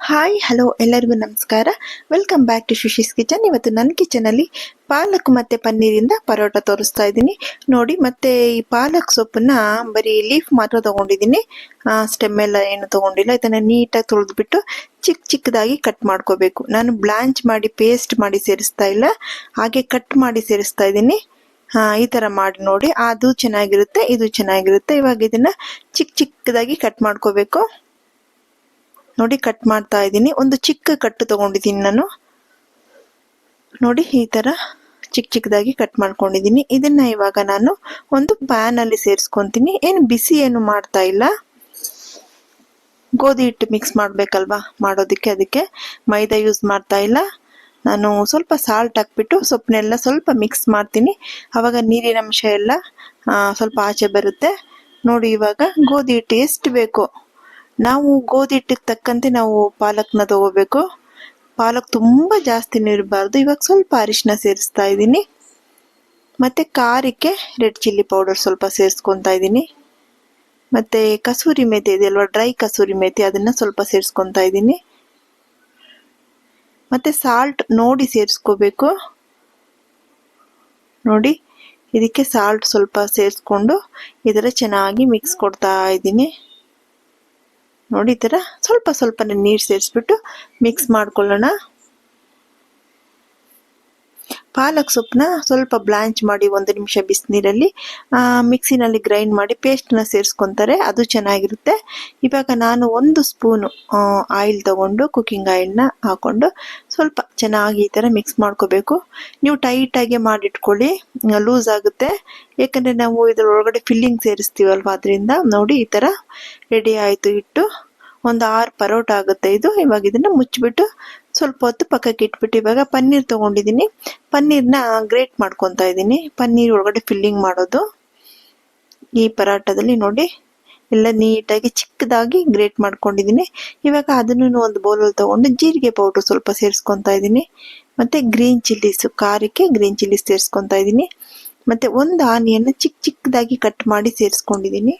Hi hello ಎಲ್ಲರಿಗೂ ನಮಸ್ಕಾರ. Welcome back to Shushi's kitchen. ಇವತ್ತು ನನ್ನ ಕಿಚನಲ್ಲಿ ಪಾಲಕ್ ಮತ್ತು ಪನ್ನೀರಿಂದ ಪರೋಟ ತೋರಿಸ್ತಾ ಇದ್ದೀನಿ ನೋಡಿ. ಮತ್ತೆ ಈ ಪಾಲಕ್ ಸೊಪ್ಪನ್ನ ಬರೀ ಲೀಫ್ ಮಾತ್ರ ತೊಗೊಂಡಿದ್ದೀನಿ, ಸ್ಟೆಮ್ ಎಲ್ಲ ಏನು ತೊಗೊಂಡಿಲ್ಲ. ಇದನ್ನು ನೀಟಾಗಿ ತೊಳೆದ್ಬಿಟ್ಟು ಚಿಕ್ಕ ಚಿಕ್ಕದಾಗಿ ಕಟ್ ಮಾಡ್ಕೋಬೇಕು. ನಾನು ಬ್ಲಾಂಚ್ ಮಾಡಿ ಪೇಸ್ಟ್ ಮಾಡಿ ಸೇರಿಸ್ತಾ ಇಲ್ಲ, ಹಾಗೆ ಕಟ್ ಮಾಡಿ ಸೇರಿಸ್ತಾ ಇದ್ದೀನಿ. ಈ ಥರ ಮಾಡಿ ನೋಡಿ, ಅದು ಚೆನ್ನಾಗಿರುತ್ತೆ, ಇದು ಚೆನ್ನಾಗಿರುತ್ತೆ. ಇವಾಗ ಇದನ್ನು ಚಿಕ್ಕ ಚಿಕ್ಕದಾಗಿ ಕಟ್ ಮಾಡ್ಕೋಬೇಕು ನೋಡಿ. ಕಟ್ ಮಾಡ್ತಾ ಇದ್ದೀನಿ. ಒಂದು ಚಿಕ್ಕ ಕಟ್ಟು ತಗೊಂಡಿದ್ದೀನಿ ನಾನು ನೋಡಿ. ಈ ತರ ಚಿಕ್ಕ ಚಿಕ್ಕದಾಗಿ ಕಟ್ ಮಾಡ್ಕೊಂಡಿದ್ದೀನಿ. ಇದನ್ನ ಇವಾಗ ನಾನು ಒಂದು ಪ್ಯಾನ್ ಅಲ್ಲಿ ಸೇರಿಸ್ಕೊಂತೀನಿ. ಏನು ಬಿಸಿ ಏನು ಮಾಡ್ತಾ ಇಲ್ಲ, ಗೋಧಿ ಹಿಟ್ಟು ಮಿಕ್ಸ್ ಮಾಡ್ಬೇಕಲ್ವಾ ಮಾಡೋದಕ್ಕೆ, ಅದಕ್ಕೆ ಮೈದಾ ಯೂಸ್ ಮಾಡ್ತಾ ಇಲ್ಲ ನಾನು. ಸ್ವಲ್ಪ ಸಾಲ್ಟ್ ಹಾಕ್ಬಿಟ್ಟು ಸೊಪ್ಪನ್ನೆಲ್ಲ ಸ್ವಲ್ಪ ಮಿಕ್ಸ್ ಮಾಡ್ತೀನಿ, ಅವಾಗ ನೀರಿನ ಅಂಶ ಎಲ್ಲ ಸ್ವಲ್ಪ ಆಚೆ ಬರುತ್ತೆ ನೋಡಿ. ಇವಾಗ ಗೋಧಿ ಹಿಟ್ಟು ಎಷ್ಟು ಬೇಕೋ, ನಾವು ಗೋಧಿ ಹಿಟ್ಟಿಗೆ ತಕ್ಕಂತೆ ನಾವು ಪಾಲಕ್ನ ತಗೋಬೇಕು. ಪಾಲಕ್ ತುಂಬ ಜಾಸ್ತಿನೂ ಇರಬಾರ್ದು. ಇವಾಗ ಸ್ವಲ್ಪ ಅರಿಶಿನ ಸೇರಿಸ್ತಾ ಇದ್ದೀನಿ, ಮತ್ತೆ ಖಾರಕ್ಕೆ ರೆಡ್ ಚಿಲ್ಲಿ ಪೌಡರ್ ಸ್ವಲ್ಪ ಸೇರಿಸ್ಕೊತಾ ಇದ್ದೀನಿ. ಮತ್ತೆ ಕಸೂರಿ ಮೇಥಿ ಇದೆಯಲ್ವಾ, ಡ್ರೈ ಕಸೂರಿ ಮೇಥಿ, ಅದನ್ನ ಸ್ವಲ್ಪ ಸೇರಿಸ್ಕೊತಾ ಇದ್ದೀನಿ. ಮತ್ತೆ ಸಾಲ್ಟ್ ನೋಡಿ ಸೇರಿಸ್ಕೋಬೇಕು ನೋಡಿ. ಇದಕ್ಕೆ ಸಾಲ್ಟ್ ಸ್ವಲ್ಪ ಸೇರಿಸ್ಕೊಂಡು ಇದರ ಚೆನ್ನಾಗಿ ಮಿಕ್ಸ್ ಕೊಡ್ತಾ ಇದ್ದೀನಿ ನೋಡಿ. ಈ ಥರ ಸ್ವಲ್ಪ ಸ್ವಲ್ಪ ನೀರು ಸೇರಿಸ್ಬಿಟ್ಟು ಮಿಕ್ಸ್ ಮಾಡ್ಕೊಳ್ಳೋಣ. ಪಾಲಕ್ ಸೊಪ್ಪನ್ನ ಸ್ವಲ್ಪ ಬ್ಲಾಂಚ್ ಮಾಡಿ 1 ನಿಮಿಷ ಬಿಸಿನೀರಲ್ಲಿ ಮಿಕ್ಸಿನಲ್ಲಿ ಗ್ರೈಂಡ್ ಮಾಡಿ ಪೇಸ್ಟ್ನ ಸೇರಿಸ್ಕೊತಾರೆ, ಅದು ಚೆನ್ನಾಗಿರುತ್ತೆ. ಇವಾಗ ನಾನು 1 ಸ್ಪೂನು ಆಯಿಲ್ ತಗೊಂಡು, ಕುಕ್ಕಿಂಗ್ ಆಯಿಲ್ನ ಹಾಕೊಂಡು ಸ್ವಲ್ಪ ಚೆನ್ನಾಗಿ ಈ ಥರ ಮಿಕ್ಸ್ ಮಾಡ್ಕೋಬೇಕು. ನೀವು ಟೈಟಾಗಿ ಮಾಡಿಟ್ಕೊಳ್ಳಿ, ಲೂಸ್ ಆಗುತ್ತೆ, ಯಾಕಂದರೆ ನಾವು ಇದರೊಳಗಡೆ ಫಿಲ್ಲಿಂಗ್ ಸೇರಿಸ್ತೀವಲ್ವ, ಅದರಿಂದ ನೋಡಿ. ಈ ಥರ ರೆಡಿ ಆಯಿತು ಹಿಟ್ಟು. ಒಂದು 6 ಪರೋಟ ಆಗುತ್ತೆ ಇದು. ಇವಾಗ ಇದನ್ನು ಮುಚ್ಚಿಬಿಟ್ಟು ಸ್ವಲ್ಪ ಹೊತ್ತು ಪಕ್ಕಕ್ಕೆ ಇಟ್ಬಿಟ್ಟು, ಇವಾಗ ಪನ್ನೀರ್ ತೊಗೊಂಡಿದ್ದೀನಿ, ಪನ್ನೀರ್ನ ಗ್ರೇಟ್ ಮಾಡ್ಕೊತಾ ಇದ್ದೀನಿ. ಪನ್ನೀರ್ ಒಳಗಡೆ ಫಿಲ್ಲಿಂಗ್ ಮಾಡೋದು ಈ ಪರಾಟದಲ್ಲಿ ನೋಡಿ. ಎಲ್ಲ ನೀಟಾಗಿ ಚಿಕ್ಕದಾಗಿ ಗ್ರೇಟ್ ಮಾಡ್ಕೊಂಡಿದ್ದೀನಿ. ಇವಾಗ ಅದನ್ನು ಒಂದು ಬೌಲಲ್ಲಿ ತೊಗೊಂಡು ಜೀರಿಗೆ ಪೌಡ್ರ್ ಸ್ವಲ್ಪ ಸೇರಿಸ್ಕೊತಾ ಇದ್ದೀನಿ. ಮತ್ತು ಗ್ರೀನ್ ಚಿಲ್ಲೀಸು, ಖಾರಕ್ಕೆ ಗ್ರೀನ್ ಚಿಲ್ಲೀಸ್ ಸೇರಿಸ್ಕೊತಾ ಇದ್ದೀನಿ. ಮತ್ತು ಒಂದು ಆನಿಯನ್ನ ಚಿಕ್ಕ ಚಿಕ್ಕದಾಗಿ ಕಟ್ ಮಾಡಿ ಸೇರಿಸ್ಕೊಂಡಿದ್ದೀನಿ.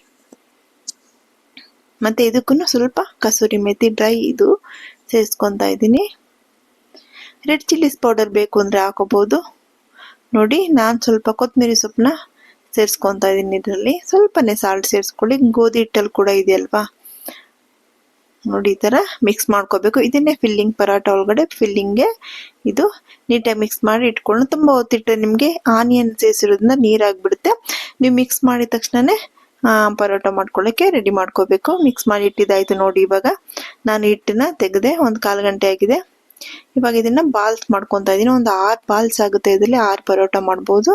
ಮತ್ತು ಇದಕ್ಕೂ ಸ್ವಲ್ಪ ಕಸೂರಿ ಮೇಥಿ ಡ್ರೈ ಇದು ಸೇರಿಸ್ಕೊತಾ ಇದ್ದೀನಿ. ರೆಡ್ ಚಿಲ್ಲೀಸ್ ಪೌಡರ್ ಬೇಕು ಅಂದರೆ ಹಾಕೋಬೋದು ನೋಡಿ. ನಾನು ಸ್ವಲ್ಪ ಕೊತ್ತಂಬರಿ ಸೊಪ್ಪನ್ನ ಸೇರಿಸ್ಕೊತಾ ಇದ್ದೀನಿ ಇದರಲ್ಲಿ. ಸ್ವಲ್ಪನೇ ಸಾಲ್ಟ್ ಸೇರಿಸ್ಕೊಳ್ಳಿ, ಗೋಧಿ ಹಿಟ್ಟಲ್ಲಿ ಕೂಡ ಇದೆಯಲ್ವಾ ನೋಡಿ. ಈ ಥರ ಮಿಕ್ಸ್ ಮಾಡ್ಕೋಬೇಕು. ಇದನ್ನೇ ಫಿಲ್ಲಿಂಗ್, ಪರಾಟ ಒಳಗಡೆ ಫಿಲ್ಲಿಂಗ್ಗೆ ಇದು ನೀಟಾಗಿ ಮಿಕ್ಸ್ ಮಾಡಿ ಇಟ್ಕೊಂಡು. ತುಂಬ ಹೊತ್ತಿಟ್ಟರೆ ನಿಮಗೆ ಆನಿಯನ್ ಸೇರಿಸಿರೋದ್ರಿಂದ ನೀರಾಗಿಬಿಡುತ್ತೆ. ನೀವು ಮಿಕ್ಸ್ ಮಾಡಿದ ತಕ್ಷಣವೇ ಪರೋಟ ಮಾಡ್ಕೊಳ್ಳೋಕ್ಕೆ ರೆಡಿ ಮಾಡ್ಕೋಬೇಕು. ಮಿಕ್ಸ್ ಮಾಡಿ ಇಟ್ಟಿದ್ದಾಯಿತು ನೋಡಿ. ಇವಾಗ ನಾನು ಹಿಟ್ಟನ್ನ ತೆಗೆದೆ, 1/4 ಗಂಟೆ ಆಗಿದೆ. ಇವಾಗ ಇದನ್ನು ಬಾಲ್ಸ್ ಮಾಡ್ಕೊತಾ ಇದ್ದೀನಿ. ಒಂದು 6 ಬಾಲ್ಸ್ ಆಗುತ್ತೆ ಇದರಲ್ಲಿ, 6 ಪರೋಟ ಮಾಡ್ಬೋದು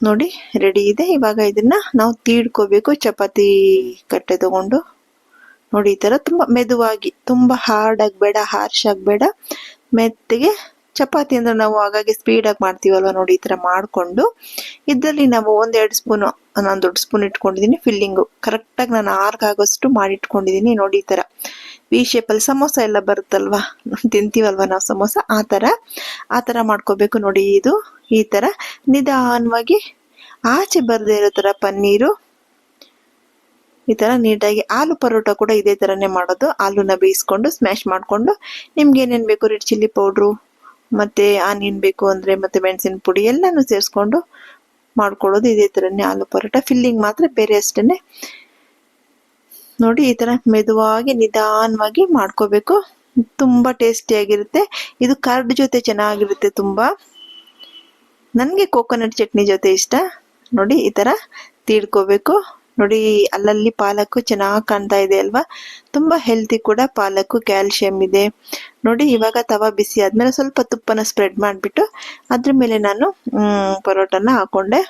ನೋಡಿ. ರೆಡಿ ಇದೆ. ಇವಾಗ ಇದನ್ನು ನಾವು ತೀಡ್ಕೋಬೇಕು, ಚಪಾತಿ ಕಟ್ಟೆ ತಗೊಂಡು ನೋಡಿ. ಈ ಥರ ತುಂಬ ಮೆದುವಾಗಿ, ತುಂಬ ಹಾರ್ಡ್ ಆಗಬೇಡ, ಹಾರ್ಶ್ ಆಗಬೇಡ, ಮೆತ್ತಗೆ. ಚಪಾತಿ ಅಂದರೆ ನಾವು ಹಾಗಾಗಿ ಸ್ಪೀಡಾಗಿ ಮಾಡ್ತೀವಲ್ವ ನೋಡಿ. ಈ ಥರ ಮಾಡಿಕೊಂಡು ಇದರಲ್ಲಿ ನಾವು 1-2 ಸ್ಪೂನು, ನಾನು ದೊಡ್ಡ ಸ್ಪೂನ್ ಇಟ್ಕೊಂಡಿದ್ದೀನಿ ಫಿಲ್ಲಿಂಗು. ಕರೆಕ್ಟಾಗಿ ನಾನು 6 ಆಗೋಷ್ಟು ಮಾಡಿ ಇಟ್ಕೊಂಡಿದ್ದೀನಿ ನೋಡಿ. ಈ ಥರ ವಿ ಶೇಪಲ್ಲಿ ಸಮೋಸ ಎಲ್ಲ ಬರುತ್ತಲ್ವ, ತಿಂತೀವಲ್ವ ನಾವು ಸಮೋಸ, ಆ ಥರ ಮಾಡ್ಕೋಬೇಕು ನೋಡಿ. ಇದು ಈ ಥರ ನಿಧಾನವಾಗಿ ಆಚೆ ಬರದೇ ಇರೋ ಥರ ಪನ್ನೀರು ಈ ಥರ ನೀಟಾಗಿ. ಆಲೂ ಪರೋಟ ಕೂಡ ಇದೇ ಥರನೇ ಮಾಡೋದು. ಆಲೂನ ಬೇಯಿಸ್ಕೊಂಡು ಸ್ಮ್ಯಾಶ್ ಮಾಡಿಕೊಂಡು, ನಿಮ್ಗೆ ಏನೇನು ಬೇಕು, ರೆಡ್ ಚಿಲ್ಲಿ ಪೌಡ್ರು ಮತ್ತು ಆನಿಯನ್ ಬೇಕು ಅಂದರೆ, ಮತ್ತು ಮೆಣಸಿನ ಪುಡಿ ಎಲ್ಲನೂ ಸೇರಿಸ್ಕೊಂಡು ಮಾಡ್ಕೊಳ್ಳೋದು ಇದೇ ಥರನೇ ಆಲೂ ಪರೋಟ. ಫಿಲ್ಲಿಂಗ್ ಮಾತ್ರ ಬೇರೆ ಅಷ್ಟೇ ನೋಡಿ. ಈ ಥರ ಮೆದುವಾಗಿ ನಿಧಾನವಾಗಿ ಮಾಡ್ಕೋಬೇಕು. ತುಂಬ ಟೇಸ್ಟಿಯಾಗಿರುತ್ತೆ ಇದು. ಕರ್ಡ್ ಜೊತೆ ಚೆನ್ನಾಗಿರುತ್ತೆ ತುಂಬ. ನನಗೆ ಕೋಕೋನಟ್ ಚಟ್ನಿ ಜೊತೆ ಇಷ್ಟ ನೋಡಿ. ಈ ಥರ ತೀಡ್ಕೋಬೇಕು ನೋಡಿ. ಅಲ್ಲಲ್ಲಿ ಪಾಲಕ್ಕು ಚೆನ್ನಾಗಿ ಕಾಣ್ತಾ ಇದೆ ಅಲ್ವಾ, ತುಂಬ ಹೆಲ್ತಿ ಕೂಡ ಪಾಲಕ್ಕು, ಕ್ಯಾಲ್ಶಿಯಂ ಇದೆ ನೋಡಿ. ಇವಾಗ ತವಾ ಬಿಸಿ ಆದಮೇಲೆ ಸ್ವಲ್ಪ ತುಪ್ಪನ ಸ್ಪ್ರೆಡ್ ಮಾಡಿಬಿಟ್ಟು ಅದ್ರ ಮೇಲೆ ನಾನು ಪರೋಟನ ಹಾಕೊಂಡೆ.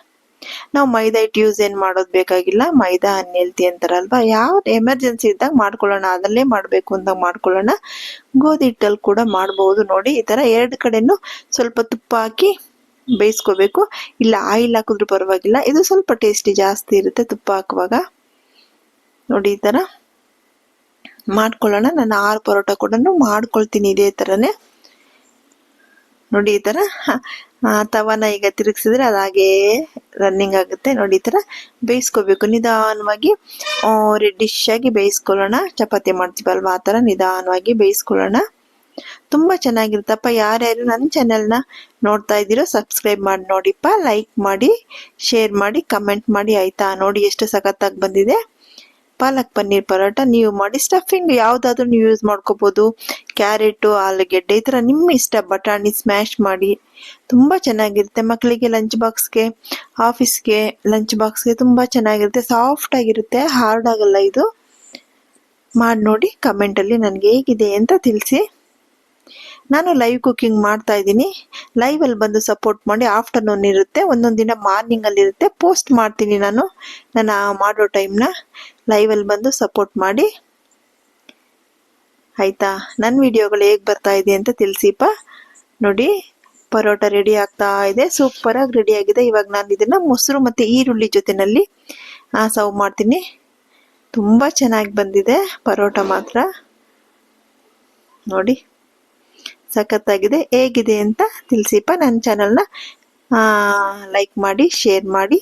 ನಾವು ಮೈದಾ ಹಿಟ್ಟು ಯೂಸ್ ಏನು ಮಾಡೋದು ಬೇಕಾಗಿಲ್ಲ, ಮೈದಾ ಅನ್ಹೆಲ್ತಿ ಅಂತಾರಲ್ವ. ಯಾವ ಎಮರ್ಜೆನ್ಸಿ ಇದ್ದಾಗ ಮಾಡ್ಕೊಳ್ಳೋಣ, ಅದಲ್ಲೇ ಮಾಡಬೇಕು ಅಂದಾಗ ಮಾಡ್ಕೊಳ್ಳೋಣ. ಗೋಧಿ ಹಿಟ್ಟಲ್ಲಿ ಕೂಡ ಮಾಡ್ಬೋದು ನೋಡಿ. ಈ ಥರ 2 ಕಡೆನೂ ಸ್ವಲ್ಪ ತುಪ್ಪ ಹಾಕಿ ಬೇಯಿಸ್ಕೋಬೇಕು, ಇಲ್ಲ ಆಯಿಲ್ ಹಾಕಿದ್ರೂ ಪರವಾಗಿಲ್ಲ. ಇದು ಸ್ವಲ್ಪ ಟೇಸ್ಟಿ ಜಾಸ್ತಿ ಇರುತ್ತೆ ತುಪ್ಪ ಹಾಕುವಾಗ ನೋಡಿ. ಈ ಥರ ಮಾಡ್ಕೊಳ್ಳೋಣ. ನಾನು 6 ಪರೋಟ ಕೂಡ ಮಾಡ್ಕೊಳ್ತೀನಿ ಇದೇ ಥರನೇ ನೋಡಿ. ಈ ಥರ ತವಾನ ಈಗ ತಿರುಗಿಸಿದ್ರೆ ಅದು ಹಾಗೇ ರನ್ನಿಂಗ್ ಆಗುತ್ತೆ ನೋಡಿ. ಈ ಥರ ಬೇಯಿಸ್ಕೋಬೇಕು ನಿಧಾನವಾಗಿ, ರೆಡ್ಡಿಶ್ ಆಗಿ ಬೇಯಿಸ್ಕೊಳ್ಳೋಣ. ಚಪಾತಿ ಮಾಡ್ತೀವಲ್ವ ಆ ಥರ ನಿಧಾನವಾಗಿ ಬೇಯಿಸ್ಕೊಳ್ಳೋಣ. ತುಂಬ ಚೆನ್ನಾಗಿರುತ್ತಪ್ಪ. ಯಾರ್ಯಾರು ನನ್ನ ಚಾನೆಲ್ನ ನೋಡ್ತಾ ಇದ್ದೀರೋ ಸಬ್ಸ್ಕ್ರೈಬ್ ಮಾಡಿ ನೋಡಿಪ್ಪ, ಲೈಕ್ ಮಾಡಿ, ಶೇರ್ ಮಾಡಿ, ಕಮೆಂಟ್ ಮಾಡಿ ಆಯಿತಾ. ನೋಡಿ ಎಷ್ಟು ಸಖತ್ತಾಗಿ ಬಂದಿದೆ ಪಾಲಕ್ ಪನ್ನೀರ್ ಪರೋಟ. ನೀವು ಮಾಡಿ ಸ್ಟಫಿಂಗ್ ಯಾವುದಾದ್ರೂ ನೀವು ಯೂಸ್ ಮಾಡ್ಕೋಬೋದು. ಕ್ಯಾರೆಟು, ಆಲೂಗೆಡ್ಡೆ, ಈ ಥರ ನಿಮ್ಮ ಇಷ್ಟ. ಬಟಾಣಿ ಸ್ಮ್ಯಾಶ್ ಮಾಡಿ ತುಂಬ ಚೆನ್ನಾಗಿರುತ್ತೆ. ಮಕ್ಕಳಿಗೆ ಲಂಚ್ ಬಾಕ್ಸ್ಗೆ, ಆಫೀಸ್ಗೆ ಲಂಚ್ ಬಾಕ್ಸ್ಗೆ ತುಂಬ ಚೆನ್ನಾಗಿರುತ್ತೆ. ಸಾಫ್ಟ್ ಆಗಿರುತ್ತೆ, ಹಾರ್ಡ್ ಆಗಲ್ಲ ಇದು. ಮಾಡಿ ನೋಡಿ, ಕಮೆಂಟಲ್ಲಿ ನನಗೆ ಹೇಗಿದೆ ಅಂತ ತಿಳಿಸಿ. ನಾನು ಲೈವ್ ಕುಕ್ಕಿಂಗ್ ಮಾಡ್ತಾ ಇದ್ದೀನಿ. ಲೈವಲ್ಲಿ ಬಂದು ಸಪೋರ್ಟ್ ಮಾಡಿ. ಆಫ್ಟರ್ನೂನ್ ಇರುತ್ತೆ, ಒಂದೊಂದು ದಿನ ಮಾರ್ನಿಂಗಲ್ಲಿ ಇರುತ್ತೆ. ಪೋಸ್ಟ್ ಮಾಡ್ತೀನಿ ನಾನು ಮಾಡೋ ಟೈಮ್ನ. ಲೈವಲ್ಲಿ ಬಂದು ಸಪೋರ್ಟ್ ಮಾಡಿ ಆಯಿತಾ. ನನ್ನ ವಿಡಿಯೋಗಳು ಹೇಗೆ ಬರ್ತಾ ಇದೆ ಅಂತ ತಿಳಿಸಿಪ್ಪ. ನೋಡಿ ಪರೋಟ ರೆಡಿ ಆಗ್ತಾ ಇದೆ, ಸೂಪರಾಗಿ ರೆಡಿ ಆಗಿದೆ. ಇವಾಗ ನಾನು ಇದನ್ನು ಮೊಸರು ಮತ್ತು ಈರುಳ್ಳಿ ಜೊತೆಯಲ್ಲಿ ಸರ್ವ್ ಮಾಡ್ತೀನಿ. ತುಂಬ ಚೆನ್ನಾಗಿ ಬಂದಿದೆ ಪರೋಟ ಮಾತ್ರ. ನೋಡಿ ಸಖತ್ತಾಗಿದೆ. ಹೇಗಿದೆ ಅಂತ ತಿಳಿಸಿಪ್ಪ. ನನ್ನ ಚಾನಲ್ನ ಲೈಕ್ ಮಾಡಿ, ಶೇರ್ ಮಾಡಿ,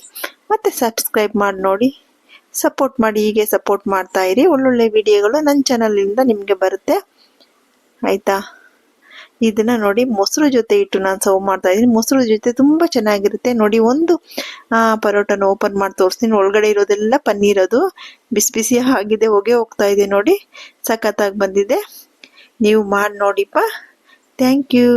ಮತ್ತು ಸಬ್ಸ್ಕ್ರೈಬ್ ಮಾಡಿ ನೋಡಿ. ಸಪೋರ್ಟ್ ಮಾಡಿ, ಹೀಗೆ ಸಪೋರ್ಟ್ ಮಾಡ್ತಾ ಇರಿ. ಒಳ್ಳೊಳ್ಳೆ ವಿಡಿಯೋಗಳು ನನ್ನ ಚಾನಲಿಂದ ನಿಮಗೆ ಬರುತ್ತೆ ಆಯಿತಾ. ಇದನ್ನು ನೋಡಿ ಮೊಸರು ಜೊತೆ ಇಟ್ಟು ನಾನು ಸರ್ವ್ ಮಾಡ್ತಾ ಇದ್ದೀನಿ. ಮೊಸರು ಜೊತೆ ತುಂಬ ಚೆನ್ನಾಗಿರುತ್ತೆ. ನೋಡಿ ಒಂದು ಪರೋಟನ ಓಪನ್ ಮಾಡಿ ತೋರಿಸ್ತೀನಿ. ಒಳಗಡೆ ಇರೋದೆಲ್ಲ ಪನ್ನೀರ್, ಅದು ಬಿಸಿ ಬಿಸಿ ಆಗಿದೆ, ಹೊಗೆ ಹೋಗ್ತಾ ಇದೆ ನೋಡಿ. ಸಖತ್ತಾಗಿ ಬಂದಿದೆ. ನೀವು ಮಾಡಿ ನೋಡಿಪ್ಪ. Thank you.